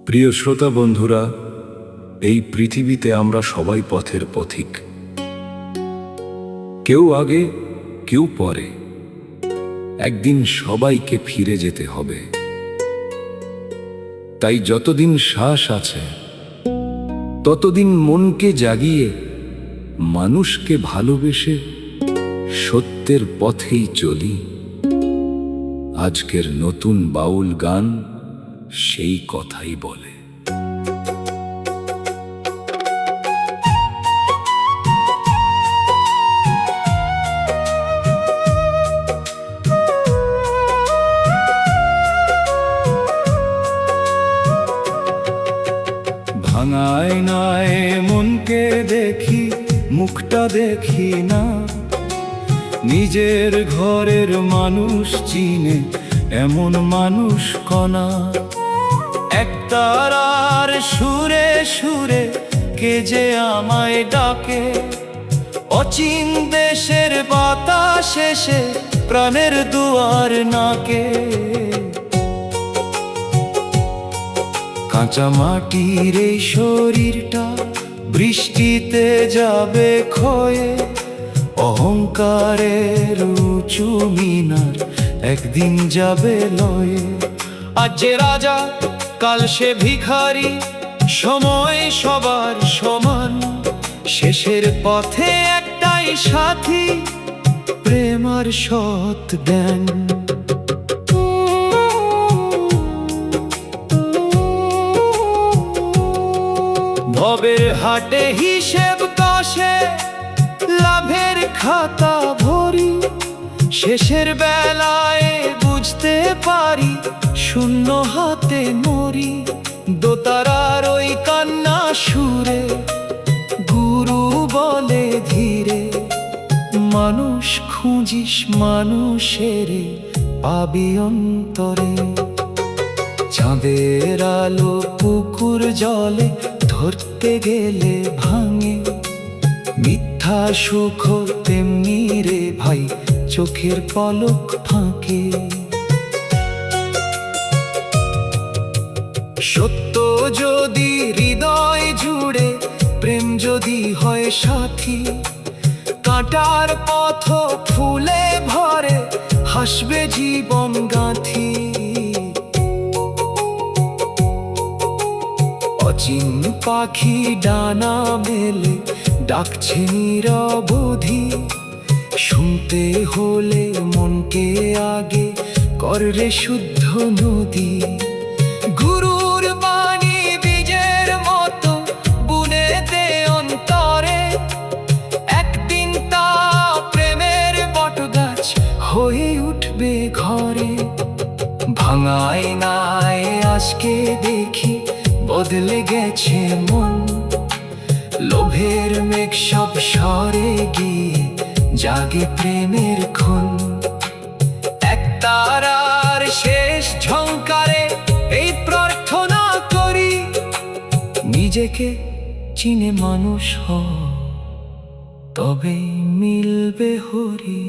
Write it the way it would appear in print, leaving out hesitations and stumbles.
প্রিয় শ্রোতা বন্ধুরা, এই পৃথিবীতে আমরা সবাই পথের পথিক। কেউ আগে, কেউ পরে। একদিন সবাইকে ফিরে যেতে হবে। তাই যতদিন শ্বাস আছে ততদিন মনকে জাগিয়ে, মানুষকে ভালোবেসে সত্যের পথেই চলি। আজকের নতুন বাউল গান সেই কথাই বলে। ভাঙায় নায় মনকে দেখি, মুখটা দেখি না। নিজের ঘরের মানুষ চিনে এমন মানুষ কণা। একতারার সুরে সুরে কে যে আমায় ডাকে, অচিন দেশের বাতাস এসে প্রাণের দুয়ার নাকে। কাঁচা মাটির এই শরীরটা বৃষ্টিতে যাবে ক্ষয়ে, অহংকারের উঁচু মিনার একদিন যাবে লয়ে। আজ যে রাজা কাল সে ভিখারি, সময় সবার সমান। শেষের পথে একটাই সাথী, প্রেম আর সৎ জ্ঞান। ভবের হাটে হিসেব কষে লাভের খাতা ভরি, শেষের বেলায় বুঝতে পারি শূন্য হাতে মরি। দোতারার ওই কান্না সুরে গুরু বলে ধীরে, মানুষ খুঁজিস মানুষের পাবি অন্তরে। চাঁদের আলো পুকুর জলে ধরতে গেলে ভাঙে, মিথ্যা সুখ তেমনি রে ভাই চোখের পলক ফাঁকে। সত্য যদি হৃদয় জুড়ে, প্রেম যদি হয় সাথী, কাঁটার পথ ফুলে ভরে হাসবে জীবন গাঁথি। অচিন পাখি ডানা মেলে ডাকছে নিরবধি, শুনতে হলে মনকে আগে কররে শুদ্ধ নদী। গুরুর বাণী বীজের মতো বুনে দে অন্তরে, একদিন তা প্রেমের বটগাছ হয়ে উঠবে ঘরে। ভাঙায় নায় আজকে দেখি বদলে গেছে মন, লোভের মেঘ সব সরে গিয়ে জাগে প্রেমের ক্ষণ। একতারার শেষ ঝংকারে এই প্রার্থনা করি, নিজেকে চিনে মানুষ হ, তবেই মিলবে হরি।